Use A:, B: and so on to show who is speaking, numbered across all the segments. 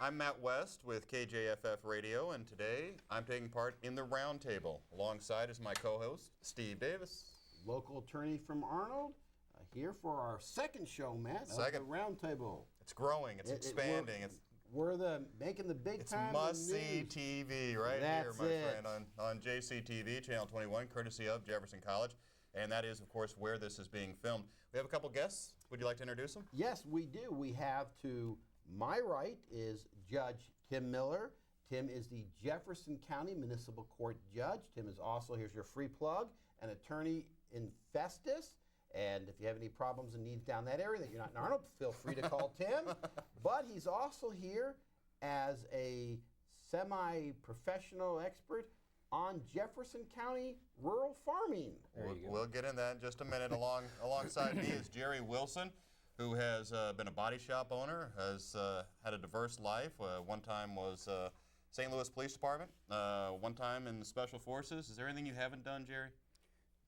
A: I'm Matt West with KJFF Radio, and today I'm taking part in the roundtable. Alongside is my co-host, Steve Davis.
B: Local attorney from Arnold, here for our second show, Matt, of the roundtable.
A: It's growing, it's expanding.
B: We're making the big time.
A: It's must-see TV right
B: That's
A: here, my friend, on JCTV, Channel 21, courtesy of Jefferson College. And that is, of course, where this is being filmed. We have a couple guests. Would you like to introduce them?
B: Yes, we do. We have to my right is Judge Tim Miller. Tim is the Jefferson County Municipal Court Judge. Tim is also, here's your free plug, an attorney in Festus. And if you have any problems and needs down that area that you're not in Arnold, feel free to call Tim. But he's also here as a semi-professional expert on Jefferson County rural farming.
A: We'll get in that in just a minute. Alongside me is Jerry Wilson, who has been a body shop owner, has had a diverse life. One time was St. Louis Police Department, one time in the Special Forces. Is there anything you haven't done, Jerry?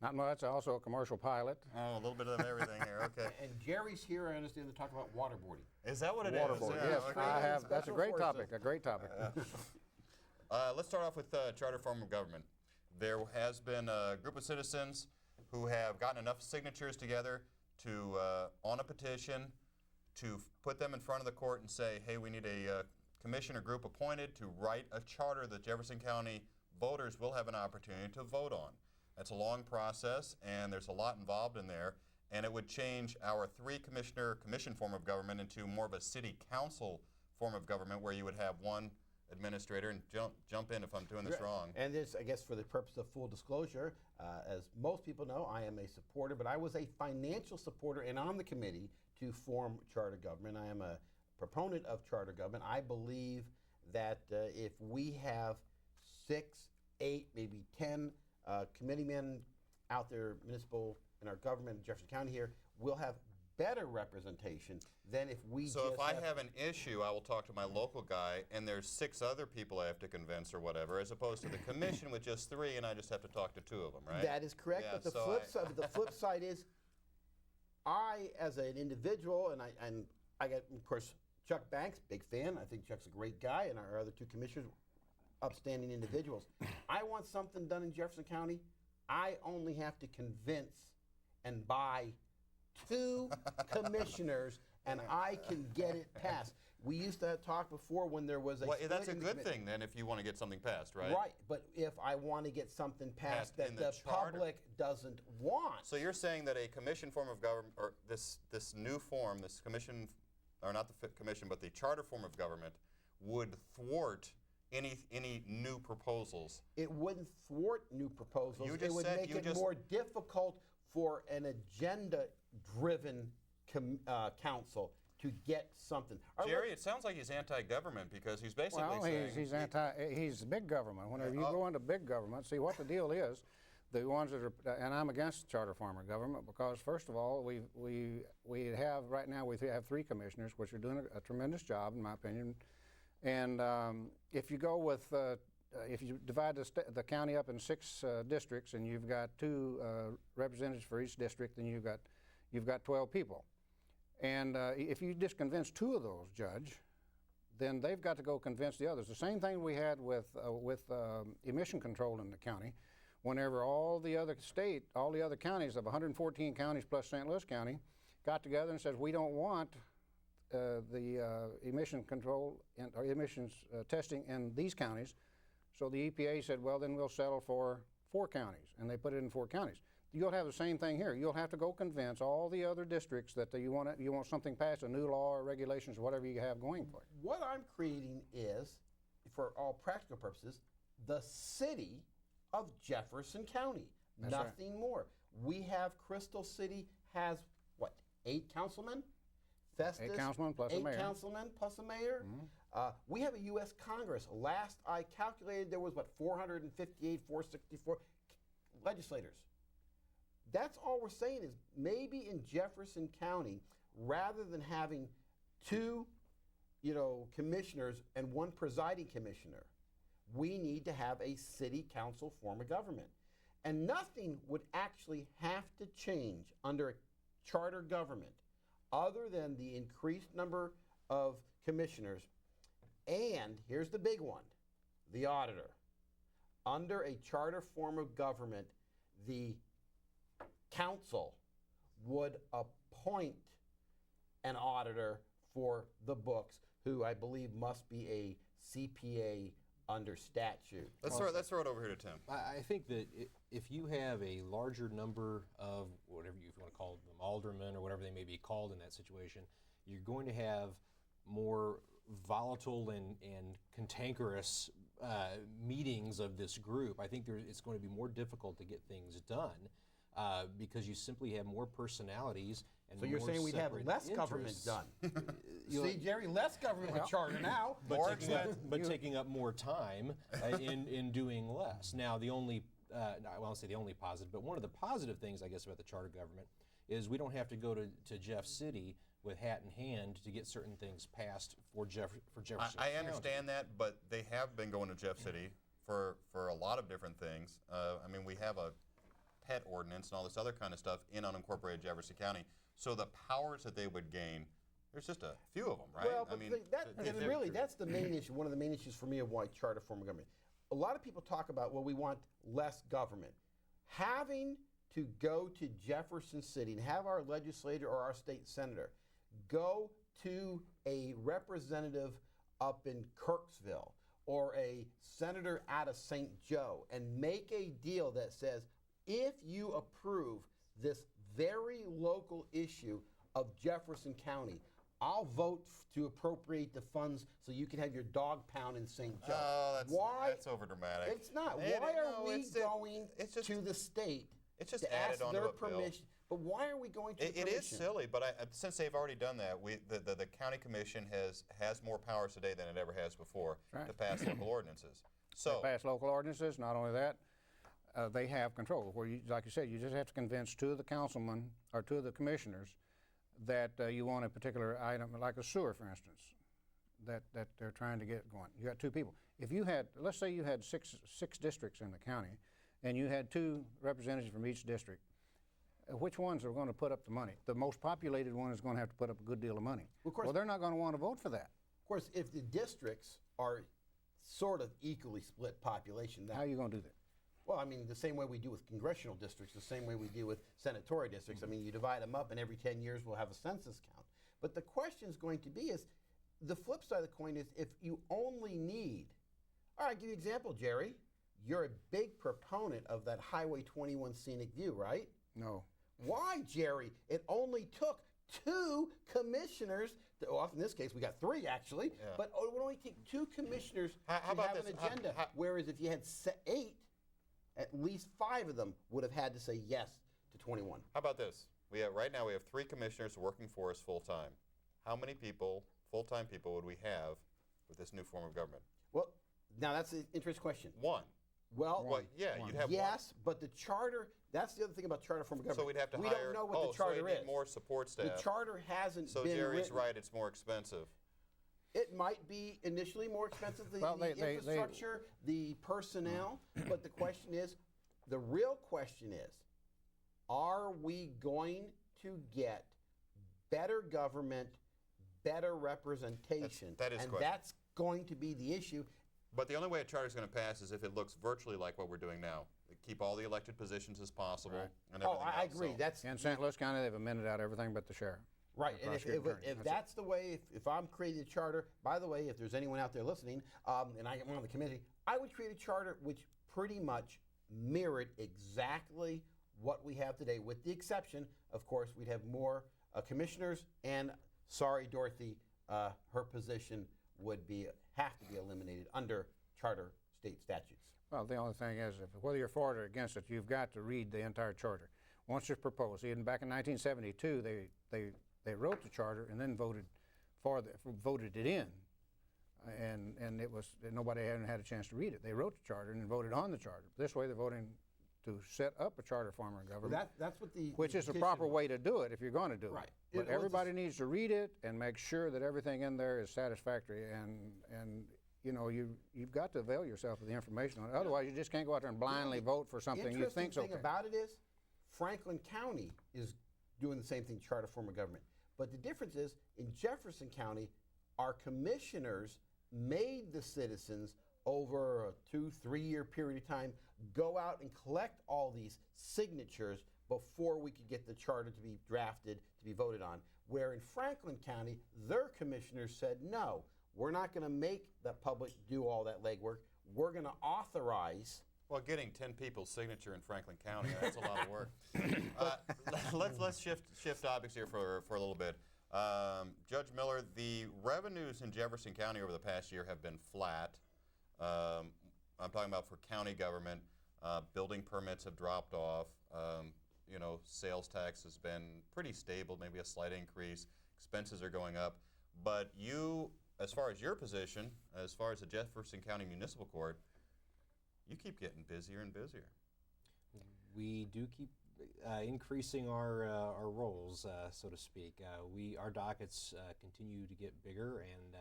C: Not much. Also a commercial pilot.
A: Oh, a little bit of everything here. Okay.
B: And Jerry's here, I understand, to talk about waterboarding.
A: Is that what it is?
C: Waterboarding, yes. Okay. I have. That's a great topic. A great topic.
A: Let's start off with charter form of government. There has been a group of citizens who have gotten enough signatures together to on a petition to put them in front of the court and say, hey, we need a commission or group appointed to write a charter that Jefferson County voters will have an opportunity to vote on. That's a long process, and there's a lot involved in there, and it would change our three-commissioner commission form of government into more of a city council form of government where you would have one administrator, and jump in if I'm doing this wrong.
B: And this, I guess, for the purpose of full disclosure, as most people know, I am a supporter, but I was a financial supporter and on the committee to form charter government. I am a proponent of charter government. I believe that if we have 6, 8, maybe 10 committeemen out there, municipal, in our government in Jefferson County here, we'll have better representation than if we
A: So if I have an issue, I will talk to my local guy, and there's 6 other people I have to convince or whatever, as opposed to the commission with just 3, and I just have to talk to 2 of them, right?
B: That is correct,
A: Yeah,
B: but the
A: so
B: flip side is, I, as an individual, and I got, of course, Chuck Banks, big fan. I think Chuck's a great guy, and our other 2 commissioners, upstanding individuals. I want something done in Jefferson County. I only have to convince and buy 2 commissioners, and I can get it passed. We used to talk before when there was a
A: Well, that's a good thing then if you want to get something passed, right?
B: Right, but if I want to get something passed that the public doesn't want.
A: So you're saying that a commission form of government, or this new form, this commission, or not the commission, but the charter form of government, would thwart any new proposals?
B: It wouldn't thwart new proposals.
A: You
B: It
A: just
B: would
A: said-
B: make
A: you
B: it
A: just-
B: more difficult for an agenda-driven council to get something.
A: Jerry, it sounds like he's anti-government because he's basically saying...
C: he's big government. Whenever you go into big government, see what the deal is, the ones that are, and I'm against charter form of government because first of all, we have, right now we have 3 commissioners, which are doing a tremendous job in my opinion. And if you go with, if you divide the county up in 6 districts and you've got 2 representatives for each district, then you've got 12 people. And if you just convince 2 of those, Judge, then they've got to go convince the others. The same thing we had with emission control in the county. Whenever all the other counties of 114 counties plus St. Louis County got together and said, we don't want the emission control or emissions testing in these counties. So the EPA said, well, then we'll settle for 4 counties, and they put it in 4 counties. You'll have the same thing here. You'll have to go convince all the other districts that you want something passed, a new law or regulations, whatever you have going for it.
B: What I'm creating is, for all practical purposes, the city of Jefferson County.
C: That's
B: Nothing more. We have Crystal City has, what, 8 councilmen? Festus,
C: 8 councilmen plus a mayor.
B: 8 councilmen plus a mayor. Mm-hmm. We have a U.S. Congress. Last I calculated, there was, what, 458, 464 legislators. That's all we're saying is maybe in Jefferson County, rather than having 2, commissioners and 1 presiding commissioner, we need to have a city council form of government. And nothing would actually have to change under a charter government other than the increased number of commissioners And here's the big one, the auditor. Under a charter form of government, the council would appoint an auditor for the books, who I believe must be a CPA under statute.
A: Let's throw it over here to Tim.
D: I think that if you have a larger number of whatever you want to call them, aldermen or whatever they may be called in that situation, you're going to have more volatile and cantankerous meetings of this group. I think it's going to be more difficult to get things done because you simply have more personalities and
B: So you're
D: more
B: saying we'd have
D: separate
B: less government
D: interests.
B: done. See, Jerry, less government with charter now.
D: But taking up more time in doing less. Now, the only, I won't say the only positive, but one of the positive things, I guess, about the charter government is we don't have to go to Jeff City with hat in hand to get certain things passed for Jefferson
A: I
D: County.
A: understand that, but they have been going to Jeff City for a lot of different things. I mean, we have a pet ordinance and all this other kind of stuff in unincorporated Jefferson County. So the powers that they would gain, there's just a few of them, right?
B: Well, but that's the main issue, one of the main issues for me of why charter form of government. A lot of people talk about, well, we want less government. Having to go to Jefferson City and have our legislator or our state senator go to a representative up in Kirksville or a senator out of St. Joe and make a deal that says, if you approve this very local issue of Jefferson County, I'll vote to appropriate the funds so you can have your dog pound in St. Joe.
A: Oh, that's
B: Why?
A: overdramatic.
B: It's not. Why are we going to the state to
A: added
B: ask
A: onto
B: their
A: a bill.
B: permission? But why are we going to the
A: It
B: commission?
A: is silly, but since they've already done that, the county commission has more powers today than it ever has before
C: Right.
A: to pass local ordinances. So
C: They pass local ordinances. Not only that, they have control. Where you, like you said, you just have to convince two of the councilmen or two of the commissioners that you want a particular item, like a sewer, for instance, that they're trying to get going. You got two people. If you had, let's say you had six districts in the county, and you had two representatives from each district, which ones are going to put up the money? The most populated one is going to have to put up a good deal of money.
B: Of course.
C: Well, they're not going to want to vote for that.
B: Of course, if the districts are sort of equally split population,
C: How are you going to do that?
B: well, I mean, the same way we do with congressional districts, the same way we do with senatorial districts. I mean, you divide them up, and every 10 years we'll have a census count. But the question is going to be is, the flip side of the coin is, if you only need, all right, I'll give you an example, Jerry. You're a big proponent of that Highway 21 scenic view, right?
C: No.
B: Why, Jerry? It only took 2 commissioners, well, in this case, we got 3 actually, but it would only take 2 commissioners
A: How
B: to
A: about
B: have
A: this?
B: an agenda. Whereas if you had 8, at least 5 of them would have had to say yes to 21.
A: how about this? Right now we have 3 commissioners working for us full time. How many people, full-time people, would we have with this new form of government?
B: Well, now that's an interesting question.
A: 1.
B: Well,
A: Well, yeah, you'd have 1.
B: yes, but the charter, that's the other thing about charter form of government.
A: So we'd have to
B: we
A: hire.
B: don't know what the
A: so
B: charter
A: we'd need
B: is.
A: more support staff.
B: The charter hasn't
A: So
B: been
A: Jerry's
B: written.
A: right. It's more expensive.
B: It might be initially more expensive, the
C: Well, they-
B: infrastructure, the personnel, but the question is, the real question is, are we going to get better government, better representation?
A: That is
B: and
A: question.
B: that's going to be the issue.
A: But the only way a charter is going to pass is if it looks virtually like what we're doing now. Keep all the elected positions as possible.
C: Right.
A: And
B: Oh,
A: everything
B: I
A: else.
B: agree.
A: So-
B: That's
C: In St. Louis County, they've amended out everything but the sheriff.
B: right.
C: The
B: And if,
C: prosecuting attorney.
B: if that's the way, if I'm creating a charter, by the way, if there's anyone out there listening, and I am on the committee, I would create a charter which pretty much mirrored exactly what we have today, with the exception, of course, we'd have more commissioners, and sorry, Dorothy, her position would have to be eliminated under charter state statutes.
C: Well, the only thing is, whether you're for it or against it, you've got to read the entire charter. Once it's proposed, even back in 1972, they wrote the charter and then voted it in, and it was nobody hadn't had a chance to read it. They wrote the charter and then voted on the charter. This way, they're voting to set up a charter form of government,
B: That's what the
C: which is the
B: petition
C: proper
B: was.
C: way to do it if you're going to do
B: Right.
C: it.
B: It
C: But
B: was
C: everybody needs to read it and make sure that everything in there is satisfactory, and you know, you've got to avail yourself of the information on it. Otherwise, you just can't go out there and blindly vote for something you think's okay.
B: Interesting thing about it is, Franklin County is doing the same thing, charter form of government. But the difference is, in Jefferson County, our commissioners made the citizens over a 2-3 year period of time go out and collect all these signatures before we could get the charter to be drafted, to be voted on. Where in Franklin County, their commissioners said, no, we're not going to make the public do all that legwork. We're going to authorize.
A: Well, getting 10 people's signature in Franklin County, that's a lot of work. Let's shift topics here for a little bit. Judge Miller, the revenues in Jefferson County over the past year have been flat. I'm talking about for county government. Building permits have dropped off. Sales tax has been pretty stable, maybe a slight increase. Expenses are going up. But you, as far as your position, as far as the Jefferson County Municipal Court, you keep getting busier and busier.
D: We do keep increasing our roles, so to speak. Our dockets continue to get bigger, and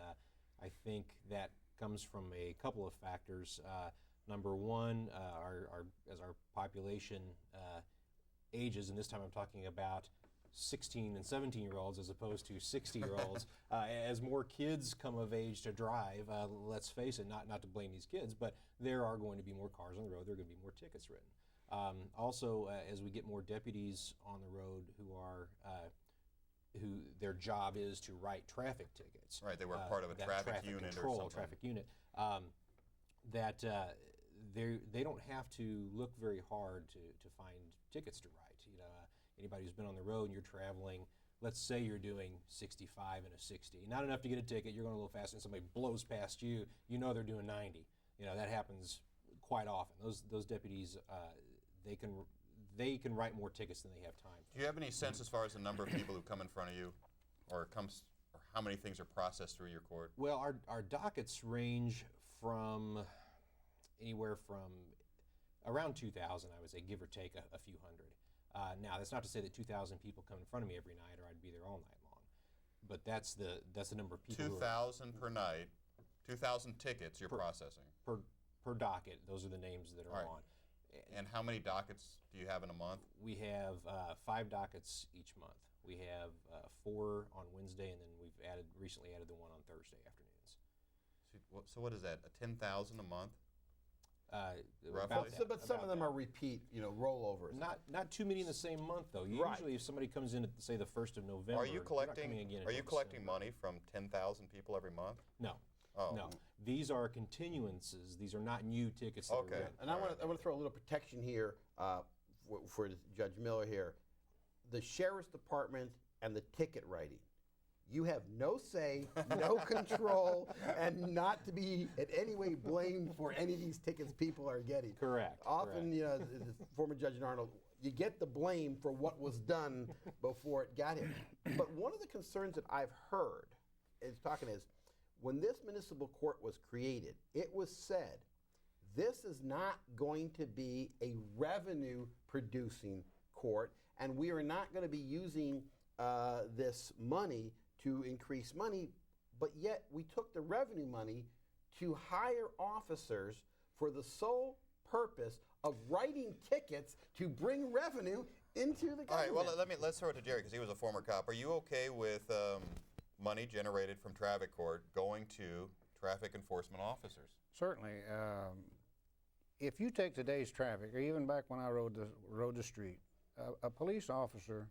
D: I think that comes from a couple of factors. Number one, as our population ages, and this time I'm talking about 16 and 17-year-olds as opposed to 60-year-olds. As more kids come of age to drive, let's face it, not to blame these kids, but there are going to be more cars on the road, there are going to be more tickets written. Also, as we get more deputies on the road who their job is to write traffic tickets.
A: Right, they were part of a traffic unit
D: control,
A: or something.
D: Traffic unit. They don't have to look very hard to find tickets to write. Anybody who's been on the road and you're traveling, let's say you're doing 65 and a 60, not enough to get a ticket, you're going a little fast and somebody blows past you, they're doing 90. That happens quite often. Those deputies, they can write more tickets than they have time for.
A: Do you have any sense as far as the number of people who come in front of you, or how many things are processed through your court?
D: Well, our dockets range from anywhere from around 2,000, I would say, give or take a few hundred. Now, that's not to say that 2,000 people come in front of me every night, or I'd be there all night long. But that's the number of people.
A: 2,000 per night, 2,000 tickets you're processing
D: per docket. Those are the names that are on.
A: And how many dockets do you have in a month?
D: We have 5 dockets each month. We have 4 on Wednesday, and then we've recently added the one on Thursday afternoons.
A: So what is that? 10,000 a month?
D: About
A: Roughly?
B: But some of them are repeat, rollovers.
D: Not too many in the same month, though.
B: Right.
D: Usually, if somebody comes in at, say, the 1st of November,
A: Are you collecting
D: December.
A: money from 10,000 people every month?
D: No.
A: Oh.
D: No. These are continuances. These are not new tickets that are
A: Okay.
D: written.
B: And I want to throw a little protection here for Judge Miller here. The Sheriff's Department and the ticket writing. You have no say, no control, and not to be in any way blamed for any of these tickets people are getting.
D: Correct.
B: Often, the former Judge Arnold, you get the blame for what was done before it got here. But one of the concerns that I've heard is when this municipal court was created, it was said, this is not going to be a revenue-producing court, and we are not going to be using this money to increase money, but yet we took the revenue money to hire officers for the sole purpose of writing tickets to bring revenue into the government.
A: All right, well, let's throw it to Jerry, because he was a former cop. Are you okay with money generated from traffic court going to traffic enforcement officers?
C: Certainly. If you take today's traffic, or even back when I rode the street, a police officer,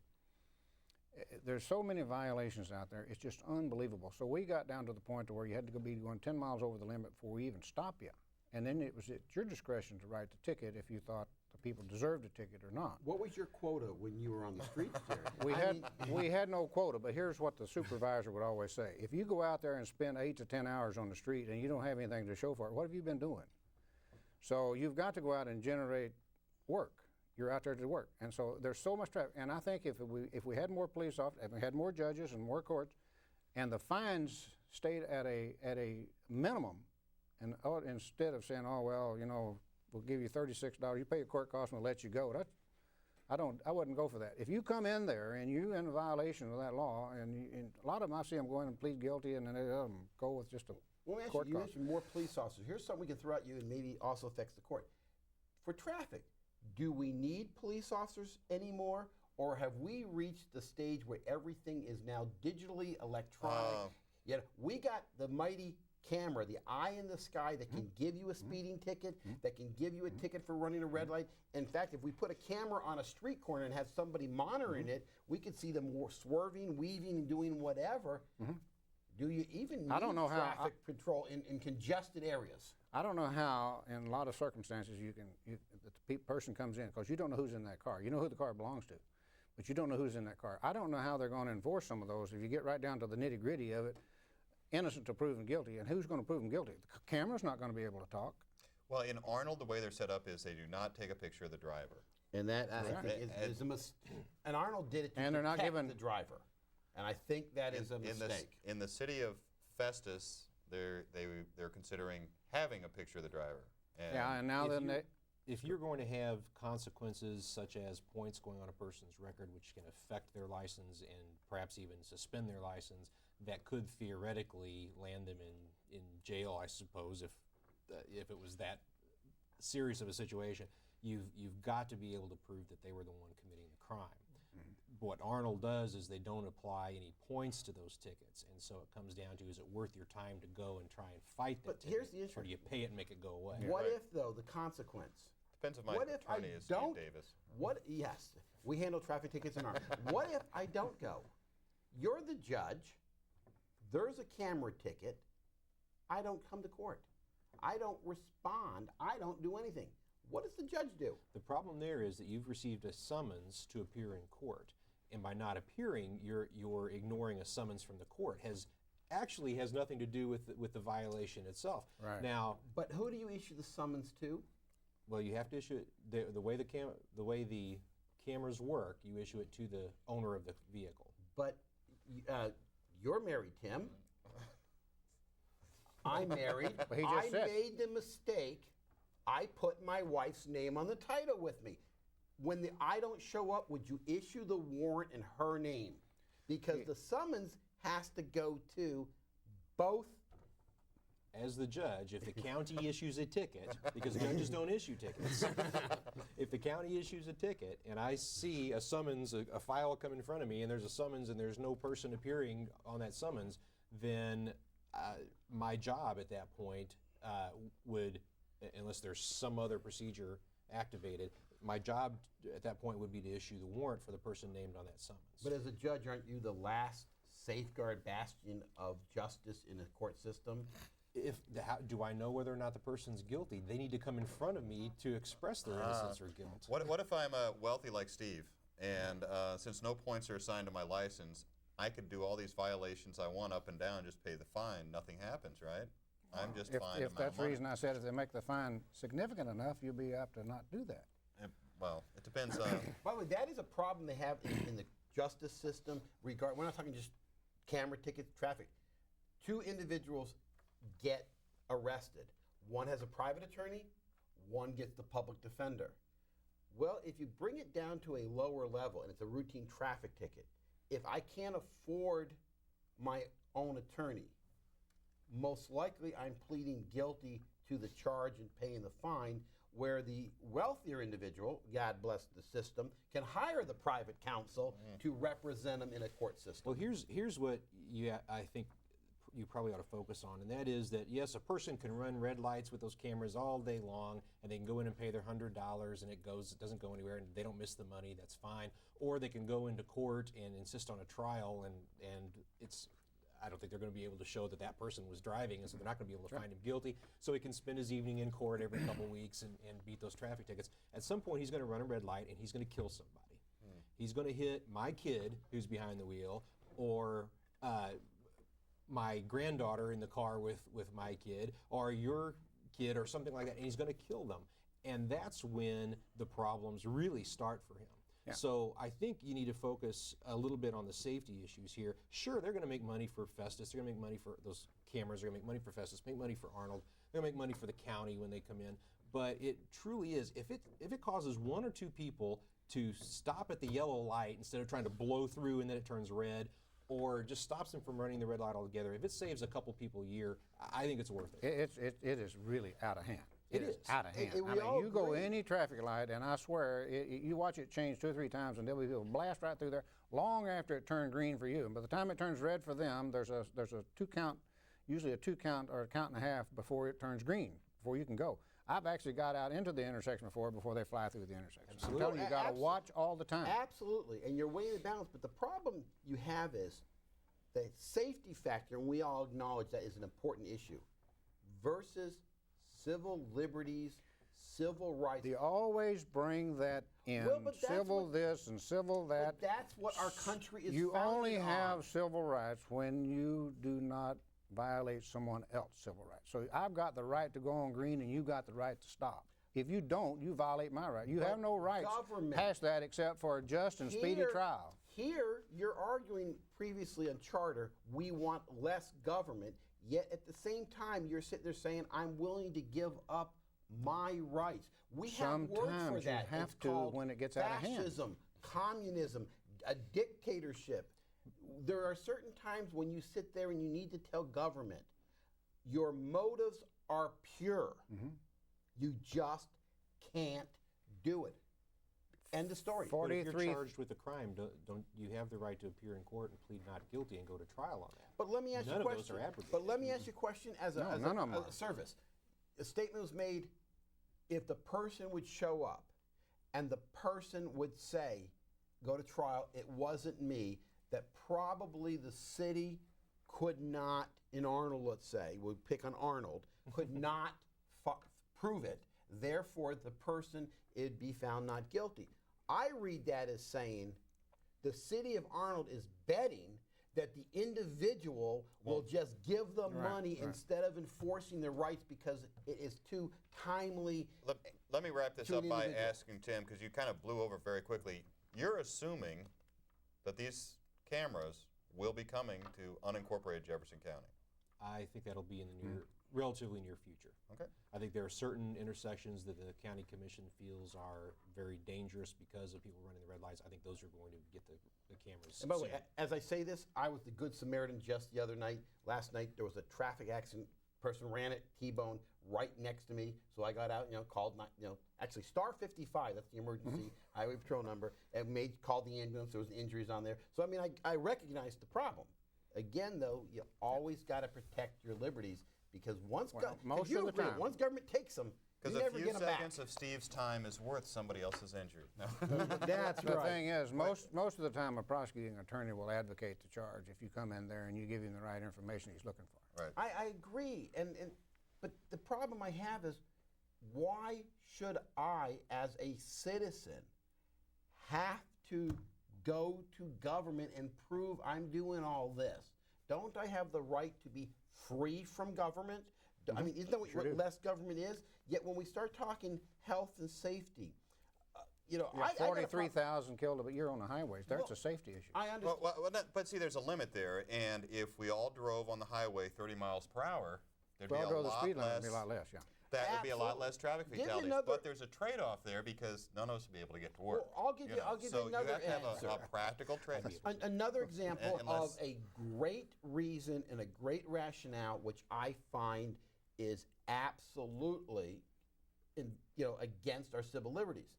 C: there's so many violations out there, it's just unbelievable. So we got down to the point to where you had to be going 10 miles over the limit before we even stop you. And then it was at your discretion to write the ticket if you thought the people deserved a ticket or not.
B: What was your quota when you were on the streets there?
C: We had no quota, but here's what the supervisor would always say. If you go out there and spend 8 to 10 hours on the street and you don't have anything to show for it, what have you been doing? So you've got to go out and generate work. You're out there to work. And so there's so much traffic. And I think if we had more police officers, if we had more judges and more courts, and the fines stayed at a minimum, and instead of saying, oh, well, we'll give you $36, you pay your court costs and we'll let you go. I wouldn't go for that. If you come in there and you're in violation of that law, and a lot of them, I see them go in and plead guilty, and then they let them go with just a court
B: you
C: cost.
B: mentioned more police officers. Here's something we can throw at you and maybe also affects the court. For traffic, do we need police officers anymore, or have we reached the stage where everything is now digitally electronic? We got the mighty camera, the eye in the sky that can give you a speeding ticket, that can give you a ticket for running a red light. In fact, if we put a camera on a street corner and have somebody monitoring it, we could see them swerving, weaving, and doing whatever. Do you even need
C: I don't know how
B: traffic patrol in congested areas?
C: I don't know how, in a lot of circumstances, the person comes in, because you don't know who's in that car. You know who the car belongs to, but you don't know who's in that car. I don't know how they're going to enforce some of those. If you get right down to the nitty-gritty of it, innocent to proven guilty, and who's going to prove them guilty? The camera's not going to be able to talk.
A: Well, in Arnold, the way they're set up is they do not take a picture of the driver.
B: And that I think is a mistake. And Arnold did it to
C: And they're not
B: protect
C: given
B: the driver. And I think that is a mistake.
A: In the city of Festus, they're considering having a picture of the driver. And
C: Yeah, and now then
D: If you're going to have consequences such as points going on a person's record, which can affect their license and perhaps even suspend their license, that could theoretically land them in jail, I suppose, if it was that serious of a situation. You've got to be able to prove that they were the one committing the crime. What Arnold does is they don't apply any points to those tickets, and so it comes down to, is it worth your time to go and try and fight that
B: But
D: ticket,
B: here's the issue.
D: or do you pay it and make it go away?
B: What
A: Right.
B: if, though, the consequence?
A: depends if my
B: What if I
A: attorney is
B: don't?
A: Steve Davis.
B: Yes, we handle traffic tickets in Arnold. What if I don't go? You're the judge. There's a camera ticket. I don't come to court. I don't respond. I don't do anything. What does the judge do?
D: The problem there is that you've received a summons to appear in court, and by not appearing, you're ignoring a summons from the court. Actually has nothing to do with the violation itself.
C: Right.
D: Now,
B: But who do you issue the summons to?
D: well, you have to issue it the way the cameras work. You issue it to the owner of the vehicle.
B: But you're married, Tim. I'm married.
C: But he just
B: I
C: said-
B: made the mistake. I put my wife's name on the title with me. When I don't show up, would you issue the warrant in her name? Because the summons has to go to both.
D: As the judge, if the county issues a ticket, because judges don't issue tickets, if the county issues a ticket and I see a summons, a file come in front of me, and there's a summons and there's no person appearing on that summons, then my job at that point would, unless there's some other procedure activated, my job at that point would be to issue the warrant for the person named on that summons.
B: But as a judge, aren't you the last safeguard bastion of justice in the court system?
D: Do I know whether or not the person's guilty? They need to come in front of me to express their innocence or guilt.
A: What if I'm wealthy like Steve, and since no points are assigned to my license, I could do all these violations I want up and down, just pay the fine. Nothing happens, right? I'm just fined.
C: If that's the reason I said if they make the fine significant enough, you'll be apt to not do that.
A: Well, it depends.
B: By the way, that is a problem they have in the justice system. We're not talking just camera tickets, traffic. Two individuals get arrested. One has a private attorney, one gets the public defender. Well, if you bring it down to a lower level and it's a routine traffic ticket, if I can't afford my own attorney, most likely I'm pleading guilty to the charge and paying the fine, where the wealthier individual, God bless the system, can hire the private counsel to represent them in a court system.
D: Well, here's what I think you probably ought to focus on, and that is that, yes, a person can run red lights with those cameras all day long, and they can go in and pay their $100, and it doesn't go anywhere, and they don't miss the money, that's fine. Or they can go into court and insist on a trial, and I don't think they're going to be able to show that that person was driving, and so they're not going to be able to find him guilty. So he can spend his evening in court every couple weeks and beat those traffic tickets. At some point, he's going to run a red light, and he's going to kill somebody. He's going to hit my kid who's behind the wheel, or my granddaughter in the car with my kid, or your kid, or something like that, and he's going to kill them. And that's when the problems really start for him.
C: Yeah.
D: So I think you need to focus a little bit on the safety issues here. Sure, they're going to make money for Festus. They're going to make money for those cameras. They're going to make money for Festus, make money for Arnold. They're going to make money for the county when they come in. But it truly is, if it causes one or two people to stop at the yellow light instead of trying to blow through and then it turns red, or just stops them from running the red light altogether, if it saves a couple people a year, I think it's worth it.
C: It is really out of hand.
D: It is.
C: Out of hand.
B: We
C: I mean,
B: all
C: you go
B: agree.
C: any traffic light, and I swear, you watch it change 2 or 3 times, and they'll be able to blast right through there long after it turned green for you. And by the time it turns red for them, there's a 2-count usually a 2 count or a count and a half before it turns green, before you can go. I've actually got out into the intersection before they fly through the intersection. I'm telling you, you got to watch all the time.
B: Absolutely, and you're weighing the balance. But the problem you have is the safety factor, and we all acknowledge that is an important issue, versus civil liberties, civil rights.
C: You always bring that in,
B: Well, but that's
C: civil
B: what-
C: this and civil that.
B: But that's what our country is
C: You
B: founded
C: only
B: on.
C: have civil rights when you do not violate someone else's civil rights. So I've got the right to go on green and you got the right to stop. If you don't, you violate my right. You
B: But
C: have no rights
B: government-
C: past that except for a just and speedy trial.
B: Here, you're arguing previously on charter, we want less government, yet at the same time, you're sitting there saying, I'm willing to give up my rights. We have words for
C: Sometimes you
B: that.
C: have
B: It's
C: to
B: called
C: when it gets out of hand.
B: fascism, communism, a dictatorship. There are certain times when you sit there and you need to tell government, your motives are pure.
C: Mm-hmm.
B: You just can't do it. End of story.
D: But if
C: 43
D: you're charged with a crime, don't you have the right to appear in court and plead not guilty and go to trial on that?
B: But let me ask you a
D: None of those
B: question.
D: are abrogated.
B: But let me ask you a question as a,
C: No,
B: as
C: none of 'em
B: a
C: are.
B: service. A statement was made, if the person would show up and the person would say, go to trial, it wasn't me, that probably the city could not, in Arnold, let's say, we'll pick on Arnold, could not prove it. Therefore, the person would be found not guilty. I read that as saying the city of Arnold is betting that the individual will just give them money instead of enforcing their rights because it is too timely.
A: Let me wrap this
B: To
A: up
B: an
A: by
B: individual.
A: asking Tim, because you kind of blew over very quickly. You're assuming that these cameras will be coming to unincorporated Jefferson County.
D: I think that'll be in the relatively near future.
A: Okay.
D: I think there are certain intersections that the county commission feels are very dangerous because of people running the red lights. I think those are going to get the cameras.
B: And by the way,
D: soon.
B: as I say this, I was the good Samaritan just the other night. Last night there was a traffic accident. Person ran it, T-bone right next to me. So I got out, called, actually star 55. That's the emergency highway patrol number, and called the ambulance. There was injuries on there. So I mean, I recognize the problem. Again, though, you always got to protect your liberties because once
C: most of the time.
B: once government takes them, you
A: Because a
B: never
A: few
B: get them back.
A: seconds of Steve's time is worth somebody else's injury. No.
B: That's
C: The
B: right.
C: thing is, most of the time, a prosecuting attorney will advocate the charge if you come in there and you give him the right information he's looking for.
A: Right.
B: I agree, but the problem I have is, why should I, as a citizen, have to go to government and prove I'm doing all this? Don't I have the right to be free from government? I mean, isn't that what less government is? Yet when we start talking health and safety, I got a problem.
C: 43,000 killed a year on the highways. That's a safety issue.
B: I understand.
A: But see, there's a limit there, and if we all drove on the highway 30 miles per hour, there'd be
C: Well,
A: a
C: go the
A: lot
C: speed limit
A: less.
C: would be a lot less, yeah.
A: That would be a lot
B: Absolutely.
A: less traffic
B: Give me
A: fatalities.
B: another-
A: But there's a trade-off there because none of us will be able to get to work.
B: Well, I'll give you
A: so
B: another
A: you have to have
B: answer.
A: a practical trade-off.
B: Another example
A: Unless-
B: of a great reason and a great rationale, which I find is absolutely, against our civil liberties.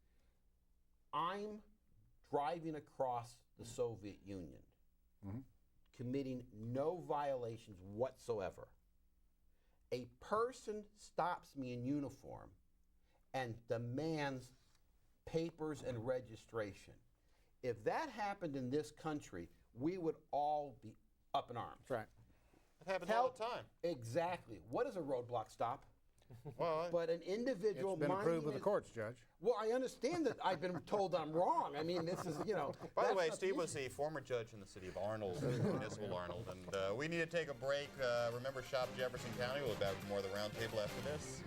B: I'm driving across the Soviet Union, committing no violations whatsoever. A person stops me in uniform and demands papers and registration. If that happened in this country, we would all be up in arms.
C: That's right.
A: It happens all the time.
B: Exactly. What is a roadblock stop?
A: Well,
B: But an individual
C: It's been approved
B: minding
C: with the
B: his-
C: courts, Judge.
B: Well, I understand that I've been told I'm wrong. I mean, this is,
A: by the
B: that's
A: way,
B: not
A: Steve
B: issue.
A: was a former judge in the city of Arnold, municipal Arnold, and we need to take a break. Remember, shop Jefferson County. We'll be back with more of the roundtable after this.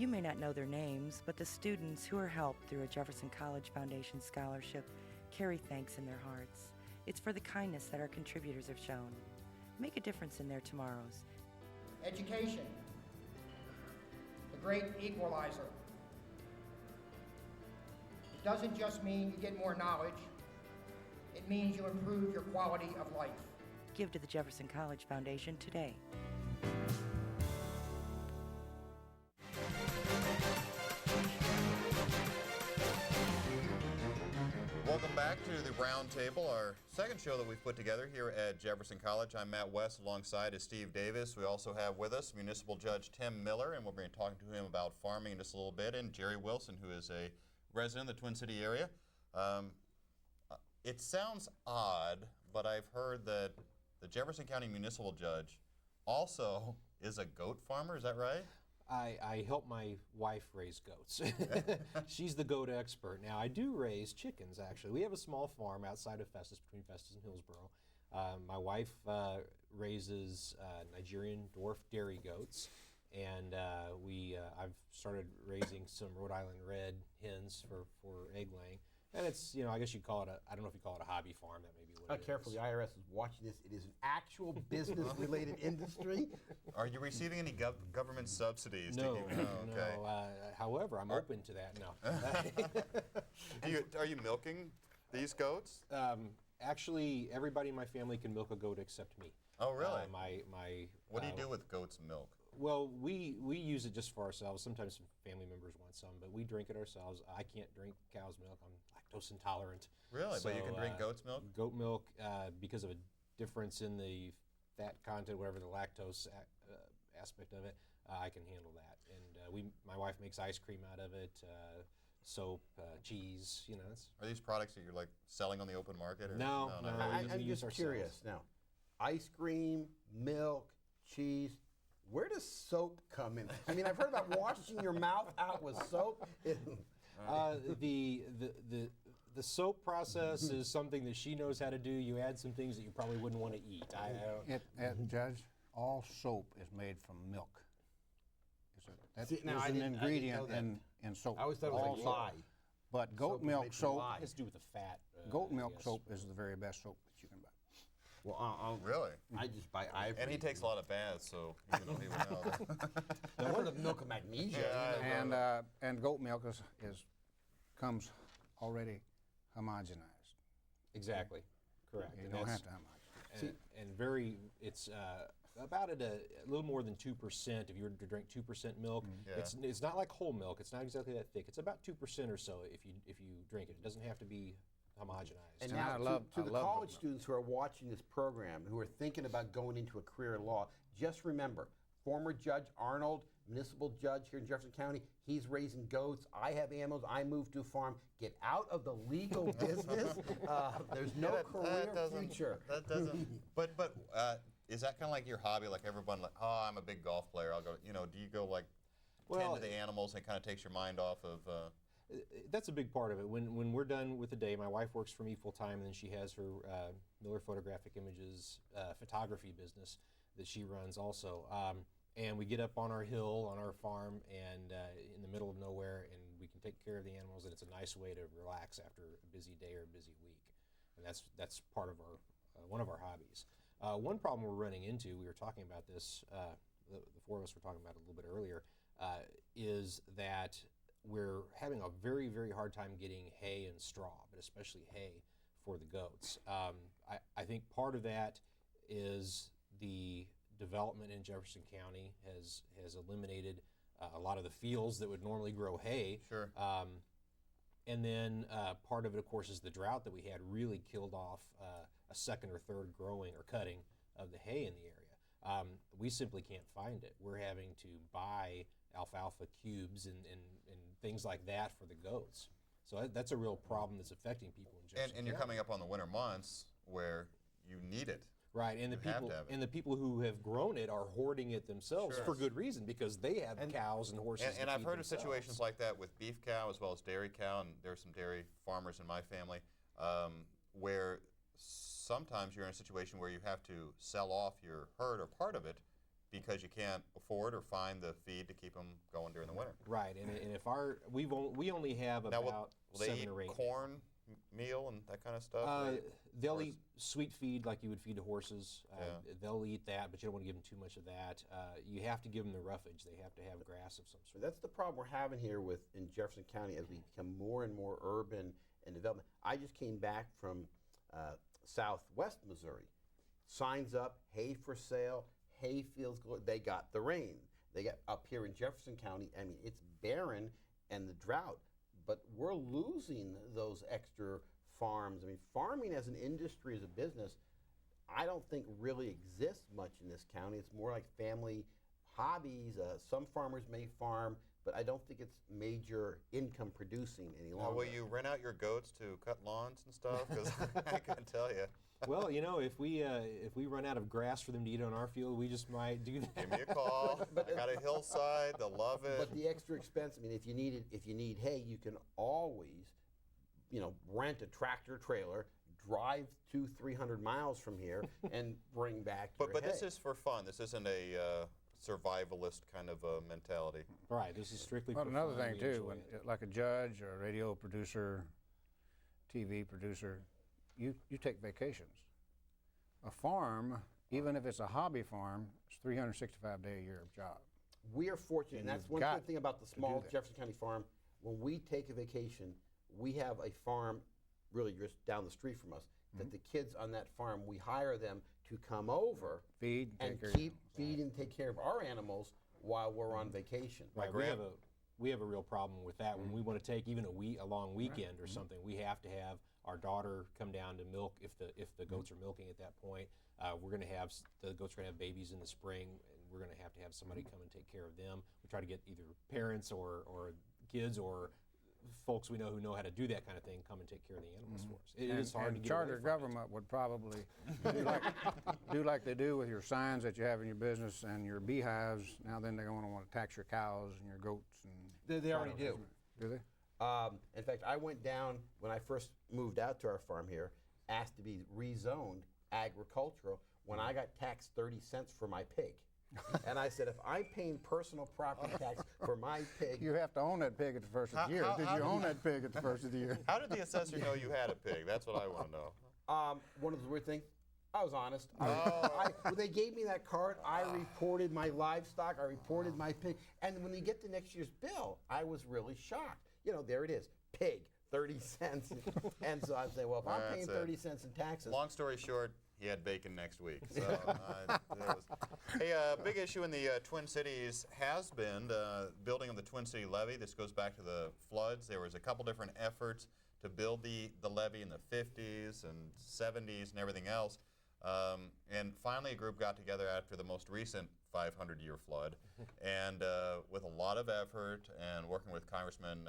E: You may not know their names, but the students who are helped through a Jefferson College Foundation scholarship carry thanks in their hearts. It's for the kindness that our contributors have shown. Make a difference in their tomorrows.
F: Education, the great equalizer. It doesn't just mean you get more knowledge, it means you improve your quality of life.
E: Give to the Jefferson College Foundation today.
A: Welcome back to the Round Table, our second show that we've put together here at Jefferson College. I'm Matt West, alongside is Steve Davis. We also have with us Municipal Judge Tim Miller, and we'll be talking to him about farming in just a little bit, and Jerry Wilson, who is a resident of the Twin City area. It sounds odd, but I've heard that the Jefferson County Municipal Judge also is a goat farmer. Is that right?
D: I help my wife raise goats. She's the goat expert. Now, I do raise chickens, actually. We have a small farm outside of Festus, between Festus and Hillsborough. My wife raises Nigerian dwarf dairy goats, and I've started raising some Rhode Island red hens for egg laying. And it's, I guess you'd call it I don't know if you call it a hobby farm, that may be what it
B: Careful,
D: is.
B: the IRS is watching this. It is an actual business-related industry.
A: Are you receiving any government subsidies?
D: No,
A: okay.
D: no. However, I'm open to that. No.
A: Are you milking these goats?
D: Actually, everybody in my family can milk a goat except me.
A: Oh, really? What do you do with goat's milk?
D: Well, we use it just for ourselves. Sometimes some family members want some, but we drink it ourselves. I can't drink cow's milk. I'm lactose intolerant.
A: Really?
D: So,
A: but you can drink goat's milk?
D: Goat milk, because of a difference in the fat content, whatever the lactose aspect of it, I can handle that. And my wife makes ice cream out of it, soap, cheese.
A: Are these products that you're like selling on the open market? Or?
D: No.
B: I'm
D: we use
B: just
D: ourselves.
B: curious now. Ice cream, milk, cheese. Where does soap come in? I mean, I've heard about washing your mouth out with soap.
D: The soap process is something that she knows how to do. You add some things that you probably wouldn't want to eat.
C: Judge, all soap is made from milk. That's
B: See, now,
C: is
B: I
C: an
B: didn't know
C: ingredient
B: that.
C: in soap.
B: I always thought it
C: All
B: was a
C: soap.
B: lie.
C: But goat
B: Soap is
C: milk
B: made from
C: soap,
B: lye.
D: It has to do with the fat.
C: goat
D: I
C: milk
D: guess.
C: soap is the very best soap that you can buy.
B: Well,
A: Really?
B: I just buy ivory.
A: And he takes a lot of baths, so you don't even know.
B: I've heard of milk of magnesia.
A: Yeah,
C: And goat milk comes already homogenized.
D: Exactly, correct.
C: You
D: And
C: don't
D: that's-
C: have to homogenize.
D: it's about at a little more than 2%. If you were to drink 2% milk,
A: Yeah.
D: it's not like whole milk. It's not exactly that thick. It's about 2% or so if you drink it. It doesn't have to be homogenized.
B: And
C: And
B: now,
C: I
B: to
C: love
B: the
C: goat
B: college
C: milk.
B: students who are watching this program, who are thinking about going into a career in law, just remember, former Judge Arnold, municipal judge here in Jefferson County, he's raising goats. I have animals. I moved to a farm. Get out of the legal business. There's no career future.
A: That doesn't. But is that kind of like your hobby? Like everyone, like, oh, I'm a big golf player. I'll go. Do you go like tend to the animals and it kind of takes your mind off of?
D: That's a big part of it. When we're done with the day, my wife works for me full time, and then she has her Miller Photographic Images photography business that she runs also. And we get up on our hill on our farm and in the middle of nowhere, and we can take care of the animals, and it's a nice way to relax after a busy day or a busy week. And that's part of our one of our hobbies. One problem we're running into, we were talking about this, the four of us were talking about it a little bit earlier, is that we're having a very, very hard time getting hay and straw, but especially hay for the goats. I think part of that is the development in Jefferson County has eliminated a lot of the fields that would normally grow hay.
A: Sure.
D: And then part of it, of course, is the drought that we had really killed off a second or third growing or cutting of the hay in the area. We simply can't find it. We're having to buy alfalfa cubes and things like that for the goats. So that's a real problem that's affecting people in Jefferson
A: And you're
D: County.
A: coming up on the winter months where you need it.
D: Right, and
A: You have
D: people
A: to have it.
D: and the people who have grown it are hoarding it themselves
A: Sure.
D: for good reason, because they have cows and horses.
A: And
D: to
A: I've
D: feed
A: heard of
D: themselves.
A: situations like that with beef cow as well as dairy cow, and there's some dairy farmers in my family, where sometimes you're in a situation where you have to sell off your herd or part of it because you can't afford or find the feed to keep them going during the winter.
D: Right, and if we only have
A: Now,
D: about
A: will they
D: 7
A: eat
D: or 8.
A: corn meal and that kind of stuff?
D: They'll
A: Or
D: eat sweet feed like you would feed to horses.
A: Yeah.
D: They'll eat that, but you don't want to give them too much of that. You have to give them the roughage. They have to have grass of some
B: So
D: sort.
B: that's the problem we're having here in Jefferson County as we become more and more urban and development. I just came back from southwest Missouri. Signs up, hay for sale, hay fields. They got the rain. They got up here in Jefferson County. I mean, it's barren and the drought, but we're losing those extra farms. I mean, farming as an industry, as a business, I don't think really exists much in this county. It's more like family hobbies. Some farmers may farm, but I don't think it's major income producing any
A: Now,
B: longer.
A: will you rent out your goats to cut lawns and stuff? Because I can tell you.
D: Well, if we run out of grass for them to eat on our field, we just might do that.
A: Give me a call. I got a hillside. They'll love it.
B: But the extra expense, I mean, if you need hay, you can always, rent a tractor trailer, drive 200-300 miles from here, and bring back your
A: But
B: hay.
A: this is for fun. This isn't a survivalist kind of mentality.
D: Right, this is strictly
C: Well,
D: for
C: another
D: fun.
C: thing
D: We
C: too,
D: enjoy
C: when,
D: it.
C: like a judge or a radio producer, TV producer, you take vacations. A farm, even if it's a hobby farm, it's 365 day a year of job.
B: We are fortunate, and
C: And
B: that's
C: you've
B: one
C: got
B: good thing about the
C: to
B: small
C: do that.
B: Jefferson County farm. When we take a vacation, we have a farm really just down the street from us. That the kids on that farm, we hire them to come over
C: Feed,
B: and
C: take care
B: keep,
C: of
B: feed, and take care of our animals while we're on vacation.
D: Right, we have a real problem with that. When we want to take even a long weekend or something, we have to have our daughter come down to milk if the goats are milking at that point. We're going to have the goats are going to have babies in the spring, and we're going to have somebody come and take care of them. We try to get either parents or kids or folks we know who know how to do that kind of thing come and take care of the animals for us. It is hard to
C: and
D: get
C: charter
D: away from
C: government would probably do like they do with your signs that you have in your business and your beehives. Now then they're going to want to tax your cows and your goats. And
B: They already do.
C: Do they?
B: In fact, I went down when I first moved out to our farm here, asked to be rezoned agricultural, when I got taxed 30 cents for my pig. And I said, if I'm paying personal property tax for my pig,
C: You have to own that pig at the first of the year. Did you own that pig at the first of the year?
A: How did the assessor know you had a pig? That's what I want to know.
B: one of those weird things, I was honest.
A: Oh.
B: When they gave me that card, I reported my livestock, I reported my pig, and when you get the next year's bill, I was really shocked. There it is, pig, 30 cents. And so I say, well, if I'm paying
A: That's it.
B: 30 cents in taxes,
A: Long story short, he had bacon next week. So, hey, big issue in the Twin Cities has been building of the Twin City levee. This goes back to the floods. There was a couple different efforts to build the levee in the 50s and 70s and everything else. And finally, a group got together after the most recent 500-year flood, and with a lot of effort and working with the Congressman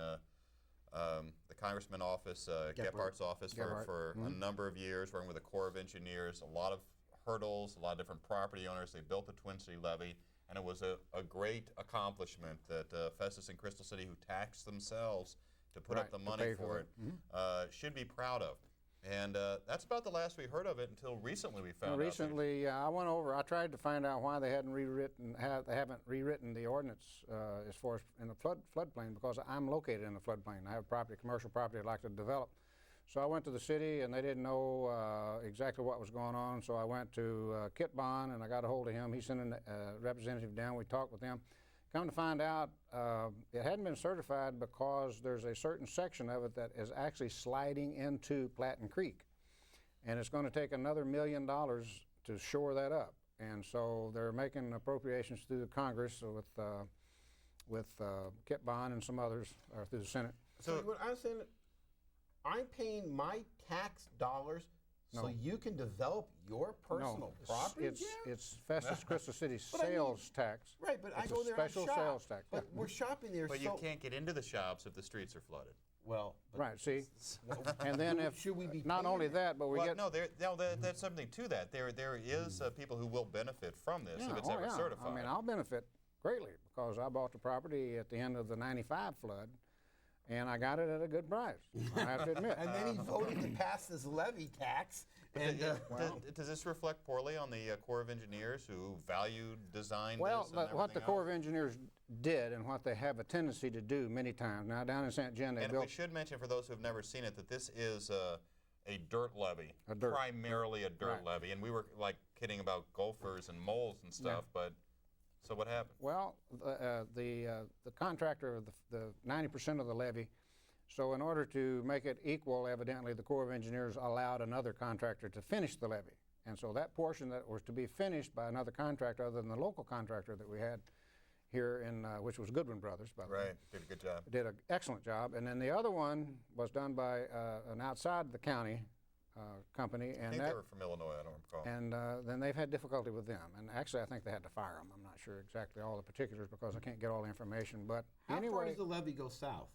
A: office, Gephardt's office for a number of years, working with the Corps of Engineers, a lot of hurdles, a lot of different property owners. They built the Twin City levee, and it was a great accomplishment that Festus and Crystal City, who taxed themselves to put up the
C: to
A: money
C: pay
A: for
C: for
A: it, should be proud of. And that's about the last we heard of it until recently we found out.
C: Recently, I went over. I tried to find out why they haven't rewritten the ordinance as far as in the floodplain, because I'm located in the floodplain. I have property, commercial property I'd like to develop. So I went to the city, and they didn't know exactly what was going on. So I went to Kit Bond, and I got a hold of him. He sent a representative down. We talked with them. Come to find out, it hadn't been certified because there's a certain section of it that is actually sliding into Platten Creek. And it's going to take another $1 million to shore that up. And so they're making appropriations through the Congress with Kit Bond and some others, or through the Senate.
B: so what I'm saying, I'm paying my tax dollars so you can develop your personal property, Jim?
C: it's Festus Crystal City's
B: But I mean-
C: sales tax.
B: Right, but I
C: It's
B: go
C: a
B: there and
C: special
B: shop.
C: sales tax.
B: But we're shopping there.
A: But
B: so,
A: you can't get into the shops if the streets are flooded.
B: Well, but
C: Right, see? And then if,
B: should we be
C: not
B: paying
C: only
B: it?
C: that, but we
A: Well,
C: get...
A: no, that's something to that. There is people who will benefit from this if it's
C: oh,
A: ever
C: yeah.
A: certified.
C: I mean, I'll benefit greatly because I bought the property at the end of the '95 flood. and I got it at a good price, I have to admit.
B: And then he voted to pass this levy tax. And
A: Does this reflect poorly on the Corps of Engineers who value design?
C: Well,
A: this and
C: what the
A: everything
C: Corps of
A: else?
C: Engineers did, and what they have a tendency to do many times, now down in St. John, they
A: And
C: built
A: we should mention for those who have never seen it that this is a dirt levee, primarily a dirt
C: Right.
A: levee. And we were like kidding about gophers and moles and stuff, but so what happened?
C: Well, the contractor of the 90% of the levy, so in order to make it equal, evidently the Corps of Engineers allowed another contractor to finish the levee. And so that portion that was to be finished by another contractor other than the local contractor that we had here in, which was Goodwin Brothers, by the way.
A: Right, did a good job.
C: Did an excellent job. And then the other one was done by an outside the county company.
A: I
C: And
A: think
C: that,
A: they were from Illinois, I don't recall.
C: and then they've had difficulty with them. And actually, I think they had to fire them. I'm not sure exactly all the particulars because I can't get all the information. But
B: how far
C: anyway,
B: does the levy go south?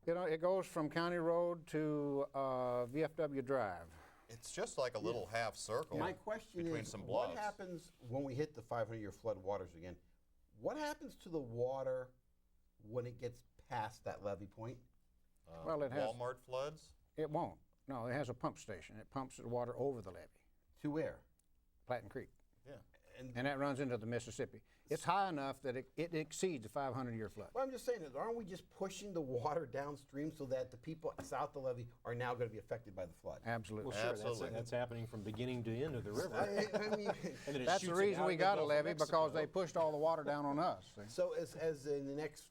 C: you know, it goes from County Road to VFW Drive.
A: It's just like a little half circle
B: My question
A: between
B: is,
A: some
B: what
A: bluffs.
B: happens when we hit the 500-year flood waters again? What happens to the water when it gets past that levee point?
C: Well, it has-
A: Walmart floods?
C: It won't. No, it has a pump station. It pumps the water over the levee,
B: To where?
C: Platten Creek.
A: Yeah.
C: And that runs into the Mississippi. It's high enough that it exceeds a 500-year flood.
B: Well, I'm just saying, aren't we just pushing the water downstream so that the people south of the levee are now going to be affected by the flood?
C: Absolutely.
D: Well, sure,
A: Absolutely.
D: that's happening from beginning to end of the river.
B: I mean,
D: And then it
C: That's the
D: shoots it
C: reason
D: out
C: we
D: of the
C: got a
D: Gulf of
C: levy, because
D: Mexico.
C: they pushed all the water down on us. see.
B: so as in the next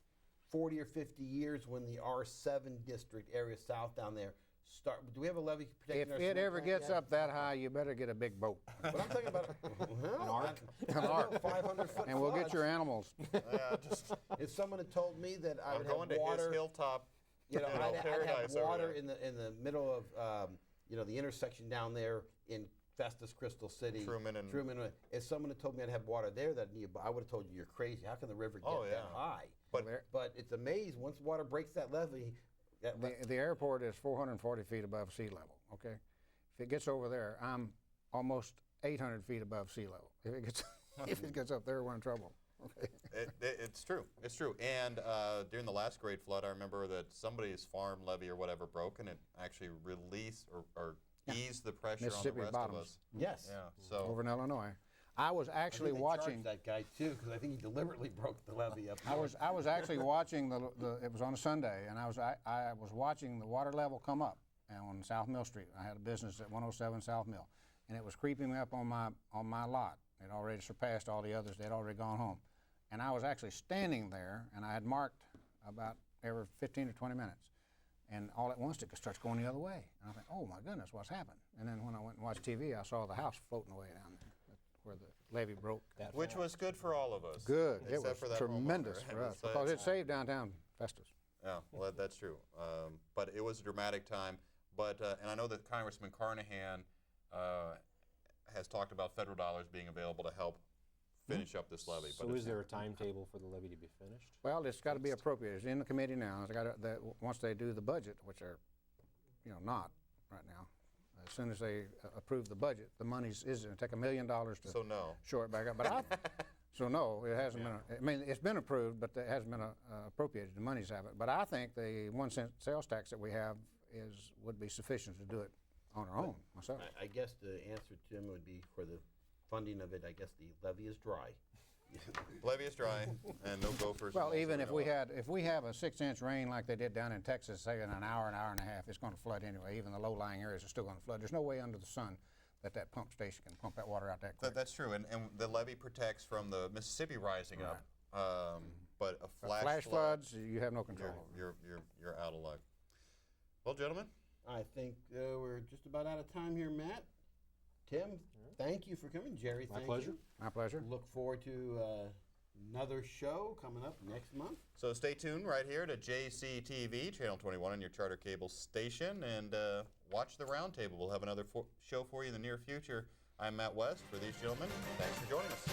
B: 40 or 50 years, when the R7 district area south down there start, do we have a levee protecting
C: If
B: our
C: it
B: cement
C: ever
B: plant
C: gets
B: yet?
C: up that high, you better get a big boat.
B: But I'm talking about
D: An ark?
C: An ark.
B: 500-foot
C: And we'll get your animals.
A: Yeah, just,
B: If someone had told me that I
A: I'm
B: would
A: going
B: have
A: to
B: water,
A: his hilltop.
B: you know,
A: you know,
B: I'd have
A: paradise over
B: water
A: there.
B: in the middle of you know, the intersection down there in Festus, Crystal City,
A: Truman and-
B: If someone had told me I'd have water there, that I would have told you you're crazy. How can the river get
A: Oh,
B: that
A: yeah.
B: high?
A: But
B: But it's amazing once water breaks that levee.
C: The airport is 440 feet above sea level, okay? If it gets over there, I'm almost 800 feet above sea level. If it gets up there, we're in trouble, okay?
A: it's true. It's true. And during the last great flood, I remember that somebody's farm levee or whatever broke, and it actually released or eased the pressure
C: Mississippi
A: on the rest
C: bottoms.
A: of us.
B: Yes.
A: Yeah. So
C: Over in Illinois. I was
B: I
C: actually
B: think they
C: watching.
B: charged that guy too, because I think he deliberately broke the levee up.
C: I was actually watching it was on a Sunday, and I was watching the water level come up on South Mill Street. I had a business at 107 South Mill, and it was creeping up on my lot. It already surpassed all the others. They'd already gone home, and I was actually standing there, and I had marked about every 15 or 20 minutes, and all at once it starts going the other way. And I think, oh my goodness, what's happened? And then when I went and watched TV, I saw the house floating away down there, where the levee broke.
A: which was good for all of us.
C: Good. It
A: except
C: was
A: for that
C: tremendous
A: homeowner.
C: for us
A: So
C: because it
A: it's-
C: saved downtown Festus.
A: Yeah, well, that's true. But it was a dramatic time. But and I know that Congressman Carnahan has talked about federal dollars being available to help finish up this levee.
D: So is there a timetable for the levee to be finished?
C: Well, it's got to be appropriated. It's in the committee now. It's got to, once they do the budget, which they're, not right now. As soon as they approve the budget, the money's is going to take $1 million to
A: So no.
C: shore it back up. But so no, it hasn't been. I mean, it's been approved, but it hasn't been appropriated. The money's haven't. But I think the 1 cent sales tax that we have would be sufficient to do it on our own. Myself.
B: I guess the answer, Tim, would be for the funding of it. I guess the levee is dry.
A: Levee is dry, and no gophers.
C: Well,
A: and moles
C: even
A: are
C: if
A: gonna-
C: we have a 6-inch rain like they did down in Texas, say in an hour and a half, it's going to flood anyway. Even the low-lying areas are still going to flood. There's no way under the sun that pump station can pump that water out that quick.
A: That's true, and the levee protects from the Mississippi rising up. But a
C: Flash
A: flood,
C: floods, you have no control over.
A: you're out of luck. Well, gentlemen,
B: I think we're just about out of time here, Matt. Tim, thank you for coming. Jerry,
D: My
B: thank
D: pleasure.
B: you.
C: My pleasure.
B: Look forward to another show coming up next month.
A: so stay tuned right here to JCTV, Channel 21 on your charter cable station, and watch the roundtable. We'll have another show for you in the near future. I'm Matt West. For these gentlemen, thanks for joining us.